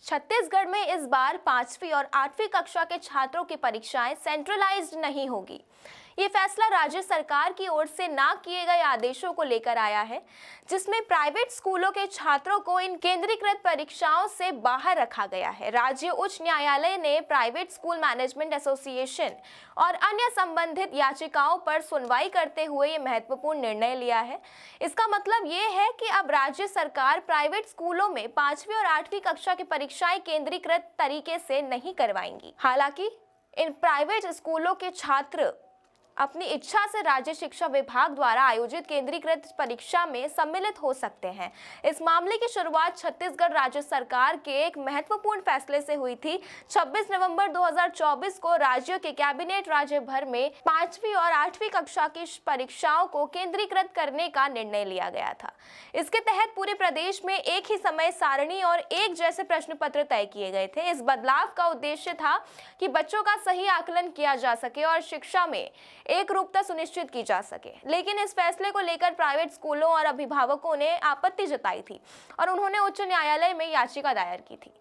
छत्तीसगढ़ में इस बार 5वीं और 8वीं कक्षा के छात्रों की परीक्षाएं सेंट्रलाइज्ड नहीं होगी। ये फैसला राज्य सरकार की ओर से ना किए गए आदेशों को लेकर आया है, जिसमें प्राइवेट स्कूलों के छात्रों को इन केंद्रीकृत परीक्षाओं से बाहर रखा गया है। राज्य उच्च न्यायालय ने प्राइवेट स्कूल मैनेजमेंट एसोसिएशन और अन्य संबंधित याचिकाओं पर सुनवाई करते हुए ये महत्वपूर्ण निर्णय लिया है। इसका मतलब ये है कि अब राज्य सरकार प्राइवेट स्कूलों में 5वीं और 8वीं कक्षा की परीक्षाएं केंद्रीकृत तरीके से नहीं करवाएंगी। हालांकि इन प्राइवेट स्कूलों के छात्र अपनी इच्छा से राज्य शिक्षा विभाग द्वारा आयोजित केंद्रीकृत परीक्षा में सम्मिलित हो सकते हैं। इस मामले की शुरुआत छत्तीसगढ़ राज्य सरकार के एक महत्वपूर्ण फैसले से हुई थी। 26 नवंबर 2024 को राज्यों के कैबिनेट राज्य भर में 5वीं और 8वीं कक्षा की परीक्षाओं को केंद्रीकृत करने का निर्णय लिया गया था। इसके तहत पूरे प्रदेश में एक ही समय सारणी और एक जैसे प्रश्न पत्र तय किए गए थे। इस बदलाव का उद्देश्य था कि बच्चों का सही आकलन किया जा सके और शिक्षा में एक रूपता सुनिश्चित की जा सके। लेकिन इस फैसले को लेकर प्राइवेट स्कूलों और अभिभावकों ने आपत्ति जताई थी और उन्होंने उच्च न्यायालय में याचिका दायर की थी।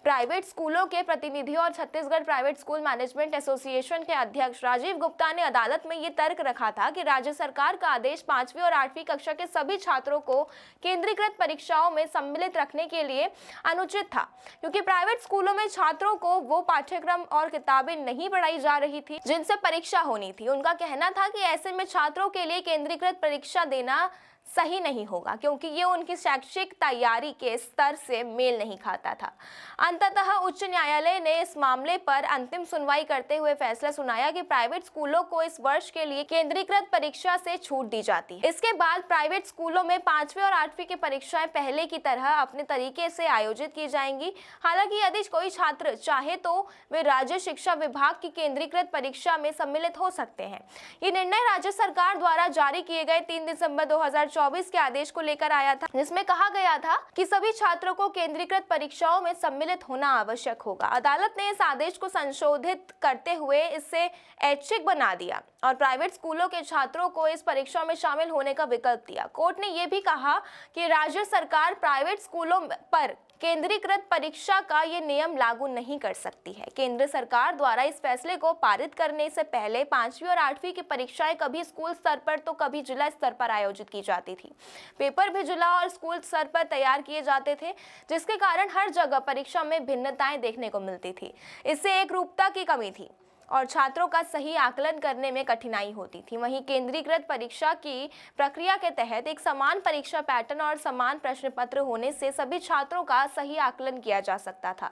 प्राइवेट स्कूलों के प्रतिनिधियों और Chhattisgarh private school management association के अध्यक्ष राजीव गुप्ता ने अदालत में ये तर्क रखा था कि राज्य सरकार का आदेश 5वीं और 8वीं कक्षा के सभी छात्रों को केंद्रीकृत परीक्षाओं में सम्मिलित रखने के लिए अनुचित था, क्योंकि प्राइवेट स्कूलों में छात्रों को वो पाठ्यक्रम और किताबें नहीं पढ़ाई जा रही थी जिनसे परीक्षा होनी थी। उनका कहना था कि ऐसे में छात्रों के लिए केंद्रीकृत परीक्षा देना सही नहीं होगा, क्योंकि ये उनकी शैक्षिक तैयारी के स्तर से मेल नहीं खाता था। अंततः उच्च न्यायालय ने इस मामले पर अंतिम सुनवाई करते हुए फैसला सुनाया कि प्राइवेट स्कूलों को इस वर्ष के लिए केंद्रीकृत परीक्षा से छूट दी जाती है। इसके बाद प्राइवेट स्कूलों में 5वीं और 8वीं की परीक्षाएं पहले की तरह अपने तरीके से आयोजित की जाएंगी। हालांकि यदि कोई छात्र चाहे तो वे राज्य शिक्षा विभाग की केंद्रीकृत परीक्षा में सम्मिलित हो सकते हैं। ये निर्णय राज्य सरकार द्वारा जारी किए गए 3 दिसंबर 2024 के आदेश को लेकर आया था, जिसमें कहा गया था कि सभी छात्रों को केंद्रीकृत परीक्षाओं में सम्मिलित होना आवश्यक होगा। अदालत ने इस आदेश को संशोधित करते हुए इसे ऐच्छिक बना दिया और प्राइवेट स्कूलों के छात्रों को इस परीक्षा में शामिल होने का विकल्प दिया। कोर्ट ने यह भी कहा कि राज्य सरकार प्राइवेट स्कूलों पर केंद्रीकृत परीक्षा का ये नियम लागू नहीं कर सकती है। केंद्र सरकार द्वारा इस फैसले को पारित करने से पहले 5वीं और 8वीं की परीक्षाएं कभी स्कूल स्तर पर तो कभी जिला स्तर पर आयोजित की जाती थी। पेपर भी जिला और स्कूल स्तर पर तैयार किए जाते थे, जिसके कारण हर जगह परीक्षा में भिन्नताएं देखने को मिलती थी। इससे एक रूपता की कमी थी और छात्रों का सही आकलन करने में कठिनाई होती थी। वहीं केंद्रीकृत परीक्षा की प्रक्रिया के तहत एक समान परीक्षा पैटर्न और समान प्रश्न पत्र होने से सभी छात्रों का सही आकलन किया जा सकता था।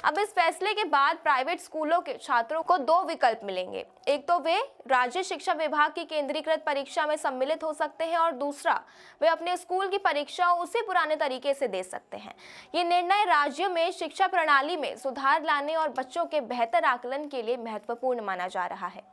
अब इस फैसले के बाद प्राइवेट स्कूलों के छात्रों को 2 विकल्प मिलेंगे। एक तो वे राज्य शिक्षा विभाग की केंद्रीकृत परीक्षा में सम्मिलित हो सकते हैं और दूसरा वे अपने स्कूल की परीक्षा उसी पुराने तरीके से दे सकते हैं। ये निर्णय राज्य में शिक्षा प्रणाली में सुधार लाने और बच्चों के बेहतर आकलन के लिए महत्वपूर्ण माना जा रहा है।